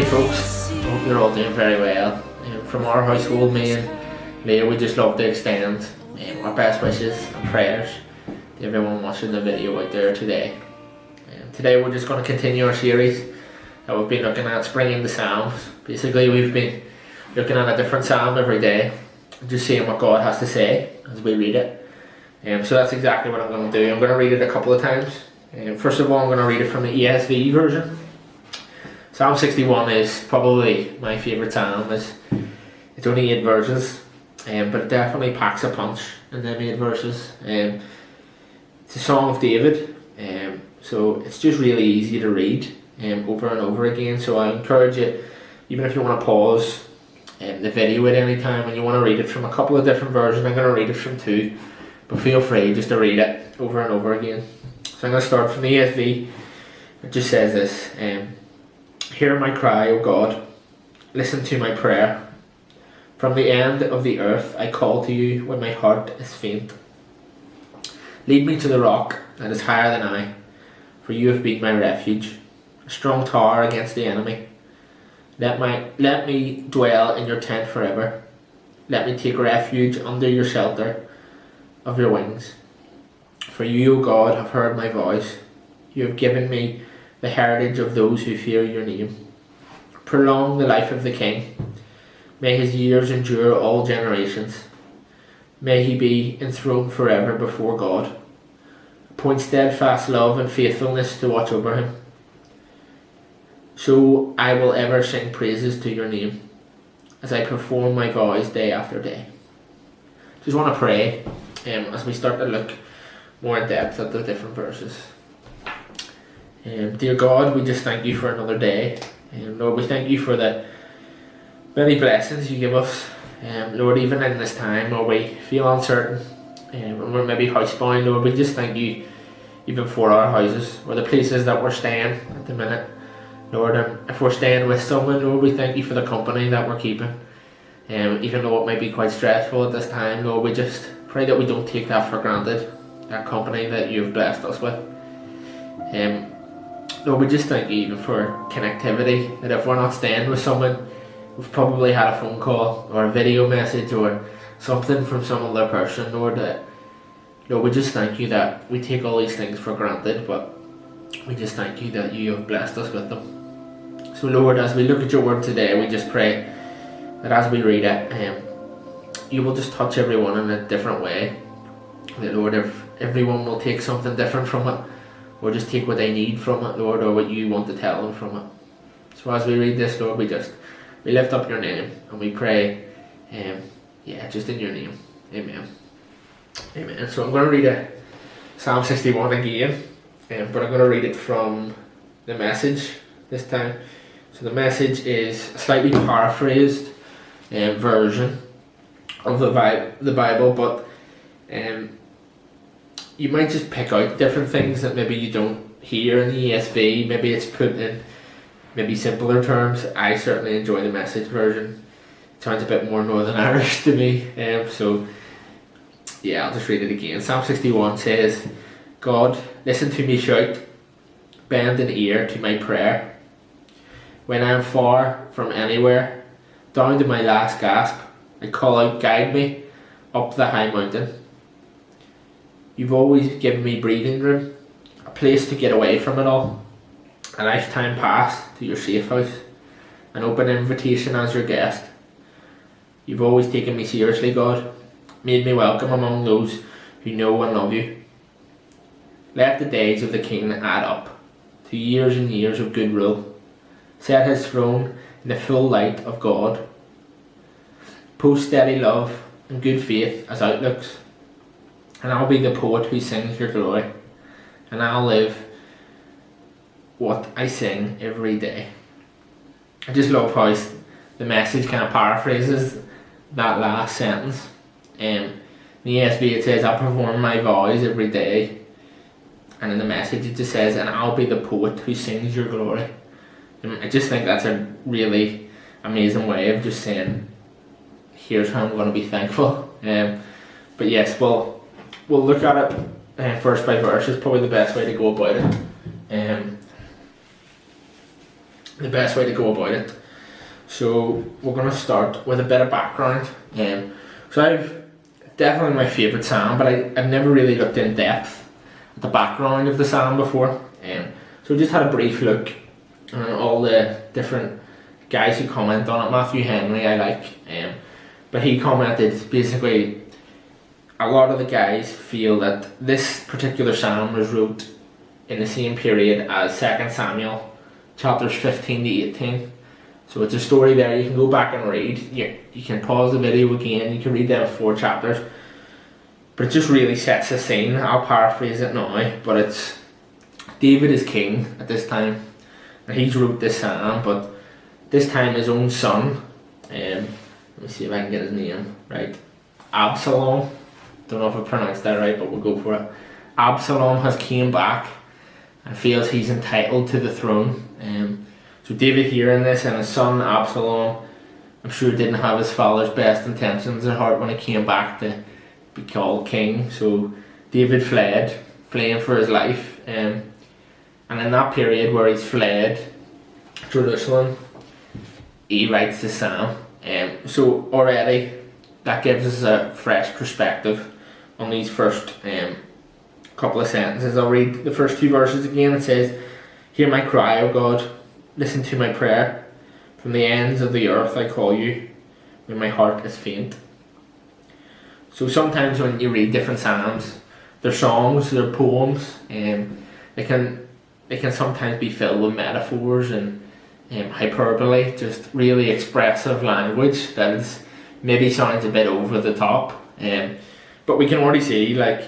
folks, I hope you're all doing very well. From our household, me and Leah, we just love to extend our best wishes and prayers to everyone watching the video out there today. Today we're just going to continue our series that we've been looking at, Springing the Psalms. Basically we've been looking at a different psalm every day, just seeing what God has to say as we read it. So that's exactly what I'm going to do. I'm going to read it a couple of times. First of all, I'm going to read it from the ESV version. Psalm 61 is probably my favourite psalm. It's only 8 verses, but it definitely packs a punch in them 8 verses. It's a song of David, so it's just really easy to read over and over again. So I encourage you, even if you want to pause the video at any time and you want to read it from a couple of different versions, I'm going to read it from 2, but feel free just to read it over and over again. So I'm going to start from the ESV. It just says this: hear my cry, O God, listen to my prayer. From the end of the earth I call to you when my heart is faint. Lead me to the rock that is higher than I, for you have been my refuge, a strong tower against the enemy. Let me dwell in your tent forever. Let me take refuge under your shelter of your wings. For you, O God, have heard my voice. You have given me the heritage of those who fear your name. Prolong the life of the king. May his years endure all generations. May he be enthroned forever before God. Appoint steadfast love and faithfulness to watch over him. So I will ever sing praises to your name as I perform my vows day after day. Just want to pray as we start to look more in depth at the different verses. Dear God, we just thank you for another day. Lord, we thank you for the many blessings you give us. Lord, even in this time where we feel uncertain and we're maybe housebound, Lord, we just thank you even for our houses or the places that we're staying at the minute. Lord, if we're staying with someone, Lord, we thank you for the company that we're keeping. Even though it might be quite stressful at this time, Lord, we just pray that we don't take that for granted, that company that you've blessed us with. Lord, we just thank you even for connectivity, that if we're not staying with someone, we've probably had a phone call or a video message or something from some other person, Lord. Lord, we just thank you that we take all these things for granted, but we just thank you that you have blessed us with them. So Lord, as we look at your word today, we just pray that as we read it, you will just touch everyone in a different way. That Lord, if everyone will take something different from it, or just take what they need from it, Lord, or what you want to tell them from it. So as we read this, Lord, we lift up your name and we pray, just in your name. Amen. Amen. So I'm going to read Psalm 61 again, but I'm going to read it from the Message this time. So the Message is a slightly paraphrased version of the Bible, but you might just pick out different things that maybe you don't hear in the ESV. Maybe it's put in maybe simpler terms. I certainly enjoy the Message version. It sounds a bit more Northern Irish to me. So yeah, I'll just read it again. Psalm 61 says, God, listen to me shout, bend an ear to my prayer. When I am far from anywhere, down to my last gasp, I call out, guide me up the high mountain. You've always given me breathing room, a place to get away from it all, a lifetime pass to your safe house, an open invitation as your guest. You've always taken me seriously, God, made me welcome among those who know and love you. Let the days of the king add up to years and years of good rule. Set his throne in the full light of God. Post steady love and good faith as outlooks. And I'll be the poet who sings your glory. And I'll live what I sing every day. I just love how the Message kind of paraphrases that last sentence. In the ESV it says, I'll perform my vows every day. And in the Message it just says, and I'll be the poet who sings your glory. And I just think that's a really amazing way of just saying, here's how I'm going to be thankful. But yes, we'll look at it verse by verse. Is probably the best way to go about it. the best way to go about it. So we're going to start with a bit of background. So I've definitely my favourite psalm, but I've never really looked in depth at the background of the psalm before. So we just had a brief look on all the different guys who comment on it. Matthew Henry I like, but he commented basically a lot of the guys feel that this particular psalm was wrote in the same period as 2 Samuel chapters 15 to 18. So it's a story there you can go back and read. You can pause the video again, you can read them 4 chapters. But it just really sets the scene. I'll paraphrase it now, but it's David is king at this time, and he's wrote this psalm, but this time his own son, let me see if I can get his name right, Absalom, don't know if I pronounced that right, but we'll go for it. Absalom has came back and feels he's entitled to the throne. So David hearing this, and his son Absalom, I'm sure didn't have his father's best intentions at heart when he came back to be called king. So David fleeing for his life. And in that period where he's fled Jerusalem, he writes the psalm. So already that gives us a fresh perspective on these first couple of sentences. I'll read the first 2 verses again. It says, "Hear my cry, O God, listen to my prayer. From the ends of the earth I call you, when my heart is faint." So sometimes when you read different psalms, they're songs, they're poems, they can sometimes be filled with metaphors and hyperbole, just really expressive language that is maybe sounds a bit over the top. But we can already see, like,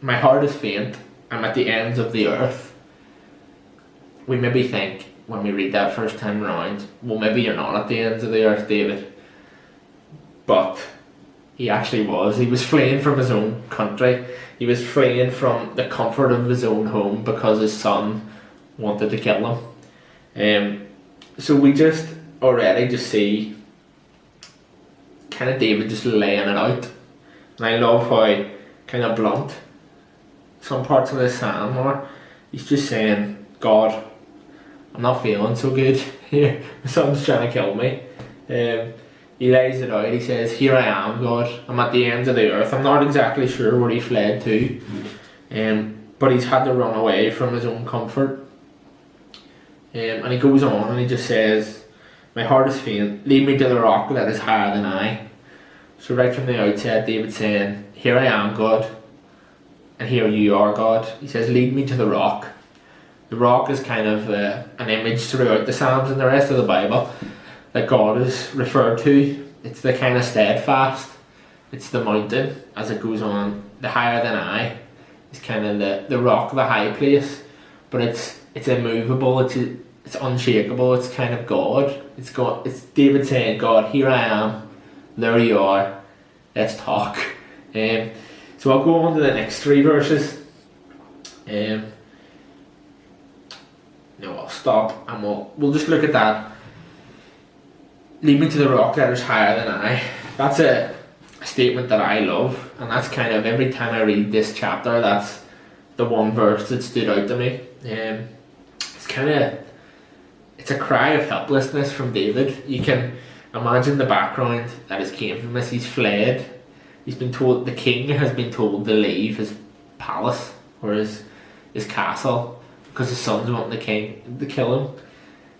my heart is faint, I'm at the ends of the earth. We maybe think, when we read that first time around, well, maybe you're not at the ends of the earth, David. But he actually was. He was fleeing from his own country. He was fleeing from the comfort of his own home because his son wanted to kill him. So we just already just see kind of David just laying it out. And I love how kind of blunt some parts of this psalm are. He's just saying, God, I'm not feeling so good here. My son's trying to kill me. He lays it out. He says, here I am, God. I'm at the ends of the earth. I'm not exactly sure where he fled to. But he's had to run away from his own comfort. And he goes on and he just says, my heart is faint. Lead me to the rock that is higher than I. So right from the outset, David's saying, here I am, God. And here you are, God. He says, lead me to the rock. The rock is kind of an image throughout the Psalms and the rest of the Bible that God is referred to. It's the kind of steadfast. It's the mountain as it goes on. The higher than I is kind of the rock, the high place. But it's immovable. It's unshakable. It's kind of God. It's God. It's David saying, God, here I am. There you are. Let's talk. So I'll go on to the next 3 verses. No, I'll stop and we'll just look at that. Lead me to the rock that is higher than I. That's a statement that I love, and that's kind of every time I read this chapter, that's the one verse that stood out to me. It's a cry of helplessness from David. You can imagine the background that has came from this. He's fled. He's been told, the king has been told to leave his palace or his castle because his son's wanting the king to kill him.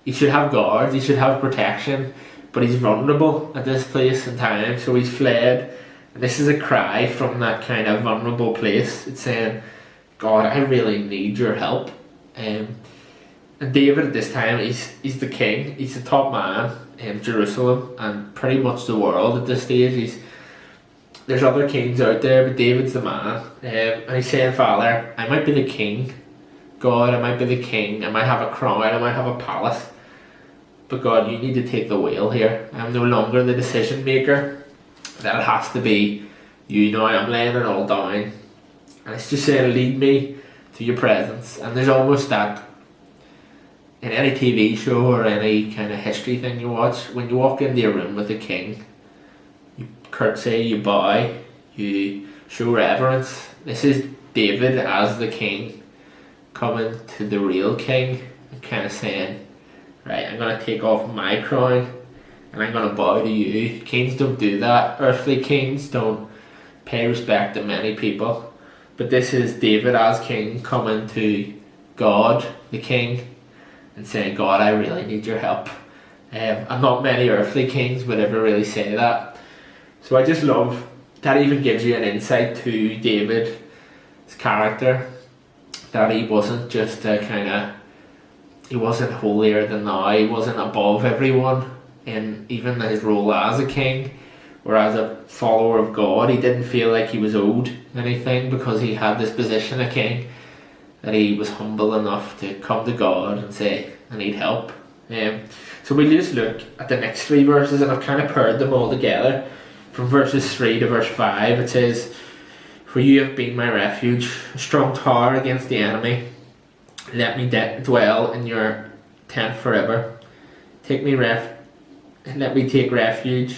He should have guards, he should have protection, but he's vulnerable at this place and time, so he's fled. And this is a cry from that kind of vulnerable place. It's saying, God, I really need your help. And David at this time, he's the king, he's the top man in Jerusalem and pretty much the world at this stage. There's other kings out there, but David's the man. And he's saying, Father, I might be the king, God, I might be the king, I might have a crown, I might have a palace, but God, you need to take the wheel here. I'm no longer the decision maker. That has to be you now. I'm laying it all down. And it's just saying, lead me to your presence. And there's almost that, in any TV show or any kind of history thing you watch, when you walk into a room with a king, you curtsy, you bow, you show reverence. This is David as the king coming to the real king and kind of saying, right, I'm going to take off my crown and I'm going to bow to you. Kings don't do that. Earthly kings don't pay respect to many people. But this is David as king coming to God, the king, and saying, God, I really need your help. And not many earthly kings would ever really say that. So I just love that. Even gives you an insight to David's character, that he wasn't just he wasn't holier than thou, he wasn't above everyone in even his role as a king, or as a follower of God. He didn't feel like he was owed anything because he had this position of king, that he was humble enough to come to God and say, I need help. So we'll just look at the next 3 verses, and I've kind of paired them all together. From verses 3 to verse 5, it says, For you have been my refuge, a strong tower against the enemy. Let me dwell in your tent forever. Let me take refuge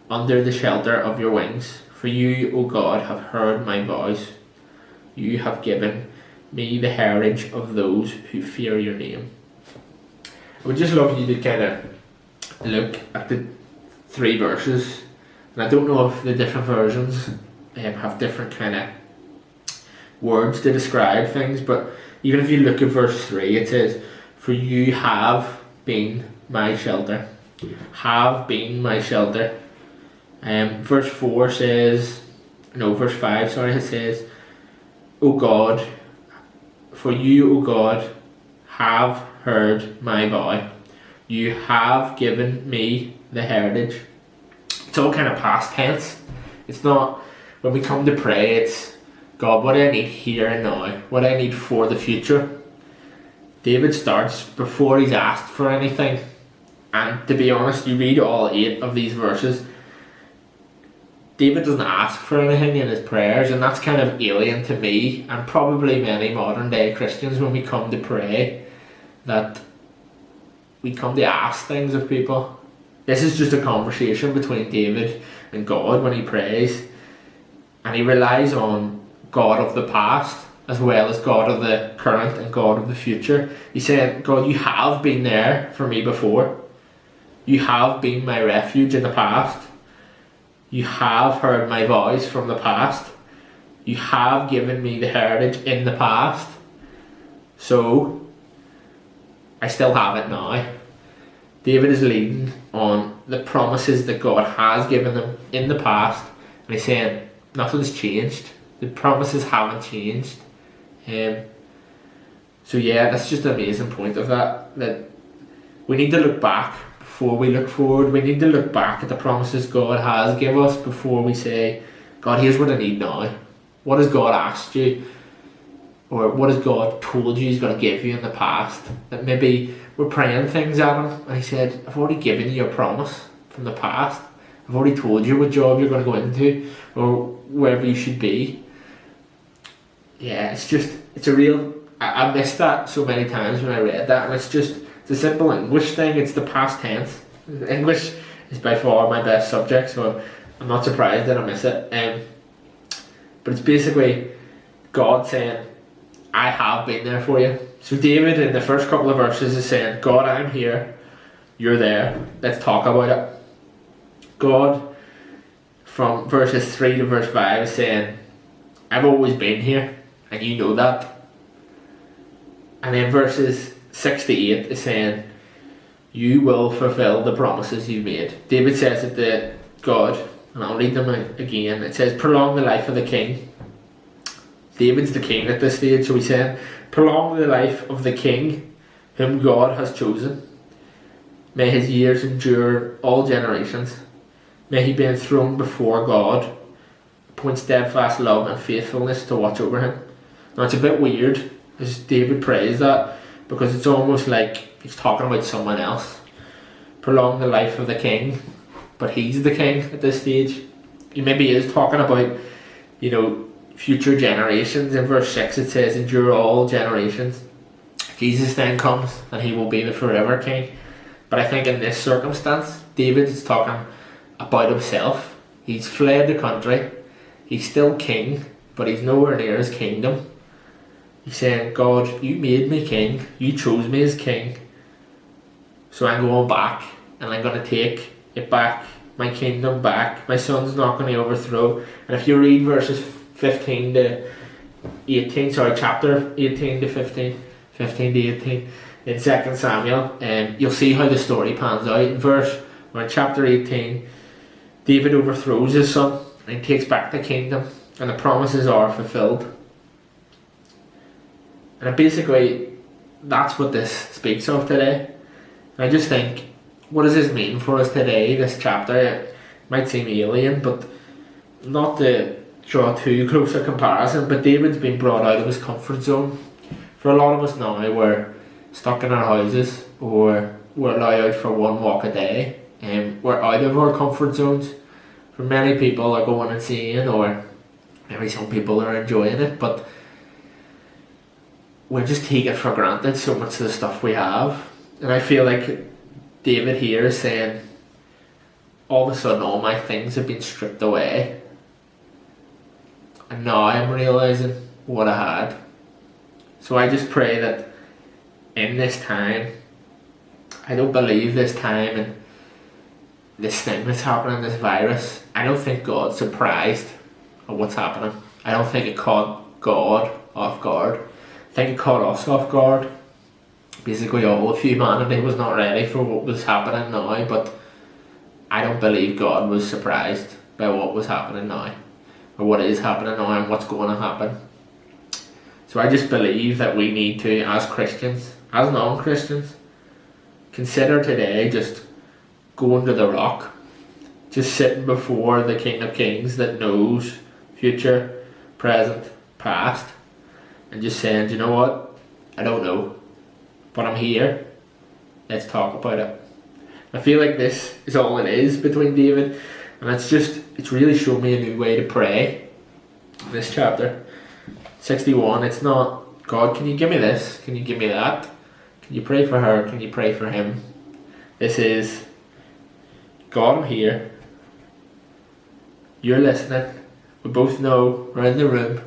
under the shelter of your wings. For you, O God, have heard my voice. You have given me the heritage of those who fear your name. I would just love you to kind of look at the 3 verses. And I don't know if the different versions have different kind of words to describe things, but even if you look at verse 3, it says, For you have been my shelter. Have been my shelter. Verse 5 says, it says, O God, for you, O God, have heard my vow. You have given me the heritage. It's all kind of past tense. It's not, when we come to pray, it's, God, what do I need here and now? What do I need for the future? David starts before he's asked for anything. And to be honest, you read all 8 of these verses, David doesn't ask for anything in his prayers, and that's kind of alien to me and probably many modern day Christians when we come to pray, that we come to ask things of people. This is just a conversation between David and God when he prays, and he relies on God of the past as well as God of the current and God of the future. He's saying, God, you have been there for me before. You have been my refuge in the past. You have heard my voice from the past. You have given me the heritage in the past. So, I still have it now. David is leaning on the promises that God has given them in the past. And he's saying, nothing's changed. The promises haven't changed. So yeah, that's just an amazing point of that we need to look back before we look forward. We need to look back at the promises God has given us before we say, God, here's what I need now. What has God asked you? Or what has God told you he's going to give you in the past? That maybe we're praying things at him and he said, I've already given you a promise from the past. I've already told you what job you're going to go into or wherever you should be. Yeah, it's a real, I missed that so many times when I read that, and it's a simple English thing. It's the past tense. English is by far my best subject, so I'm not surprised that I miss it. But it's basically God saying, I have been there for you. So David in the first couple of verses is saying, God, I'm here, you're there, let's talk about it. God, from verses 3 to verse 5, is saying, I've always been here, and you know that. And then verses 6 to 8 is saying, you will fulfill the promises you've made. David says it to God, and I'll read them again. It says, prolong the life of the king. David's the king at this stage, so he's saying, prolong the life of the king whom God has chosen. May his years endure all generations. May he be enthroned before God. Appoint steadfast love and faithfulness to watch over him. Now it's a bit weird as David prays that, because it's almost like he's talking about someone else. Prolong the life of the king, but he's the king at this stage. He maybe is talking about, future generations. In verse 6 it says, endure all generations. Jesus then comes and he will be the forever king. But I think in this circumstance, David is talking about himself. He's fled the country. He's still king, but he's nowhere near his kingdom. He's saying, God, you made me king. You chose me as king. So I'm going back and I'm going to take it back, my kingdom back. My son's not going to overthrow. And if you read verses 15 to 18, chapter 18 to 15, 15 to 18 in 2 Samuel, you'll see how the story pans out. In chapter 18, David overthrows his son and he takes back the kingdom, and the promises are fulfilled. And basically, that's what this speaks of today. And I just think, what does this mean for us today, this chapter? It might seem alien, but not to draw too close a comparison, but David's been brought out of his comfort zone. For a lot of us now, we're stuck in our houses, or we're allowed out for one walk a day, and we're out of our comfort zones. For many people are going insane, or maybe some people are enjoying it, but we just take it for granted, so much of the stuff we have. And I feel like David here is saying, all of a sudden all my things have been stripped away, and now I'm realising what I had. So I just pray that in this time, I don't believe this time and this thing that's happening, this virus, I don't think God's surprised at what's happening. I don't think it caught God off guard. I think it caught us off guard. Basically all of humanity was not ready for what was happening now, but I don't believe God was surprised by what was happening now, or what is happening now and what's going to happen. So I just believe that we need to, as Christians, as non-Christians, consider today just going to the rock, just sitting before the King of Kings that knows future, present, past, and just saying, do you know what, I don't know, but I'm here, let's talk about it. I feel like this is all it is between David, and it's really shown me a new way to pray in this chapter 61. It's not, God, can you give me this, can you give me that, can you pray for her, can you pray for him. This is, God, I'm here, you're listening, we both know, we're in the room,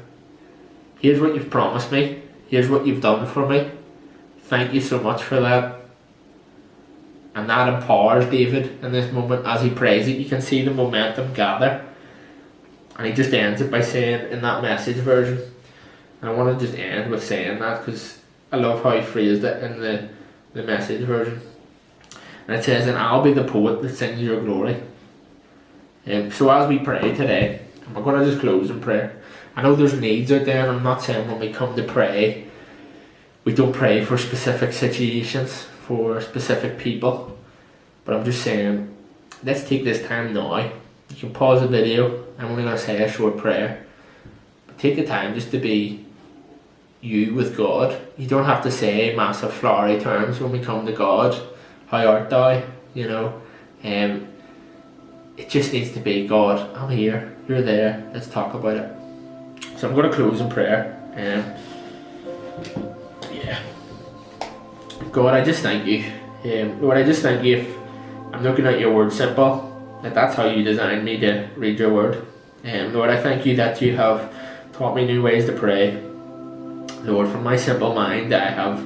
here's what you've promised me, here's what you've done for me, thank you so much for that. And that empowers David in this moment as he prays it. You can see the momentum gather, and he just ends it by saying in that Message version, and I want to just end with saying that because I love how he phrased it in the Message version. And it says, and I'll be the poet that sings your glory. So as we pray today, we're going to just close in prayer. I know there's needs out there, and I'm not saying when we come to pray, we don't pray for specific situations, for specific people. But I'm just saying, let's take this time now. You can pause the video, I'm only going to say a short prayer. But take the time just to be you with God. You don't have to say massive flowery terms when we come to God. How art thou? You know, it just needs to be, God, I'm here, you're there, let's talk about it. So I'm going to close in prayer. God, I just thank you. Lord, I just thank you if I'm looking at your word simple, that that's how you designed me to read your word. Lord, I thank you that you have taught me new ways to pray. Lord, from my simple mind, I have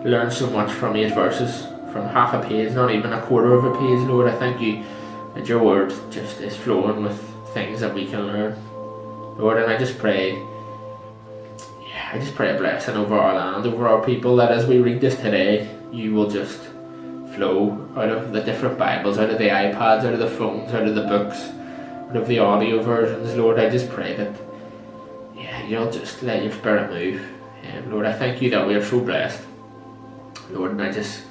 learned so much from 8 verses, from half a page, not even a quarter of a page. Lord, I thank you that your word just is flowing with things that we can learn. Lord, and I just pray a blessing over our land, over our people, that as we read this today, you will just flow out of the different Bibles, out of the iPads, out of the phones, out of the books, out of the audio versions. Lord, I just pray that you'll just let your spirit move. Lord, I thank you that we are so blessed. Lord, and I just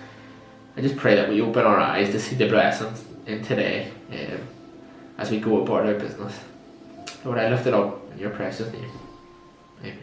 pray that we open our eyes to see the blessings in today as we go about our business. Lord, I lift it up in your precious name. Amen.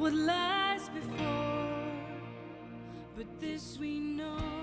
what lies before, but this we know.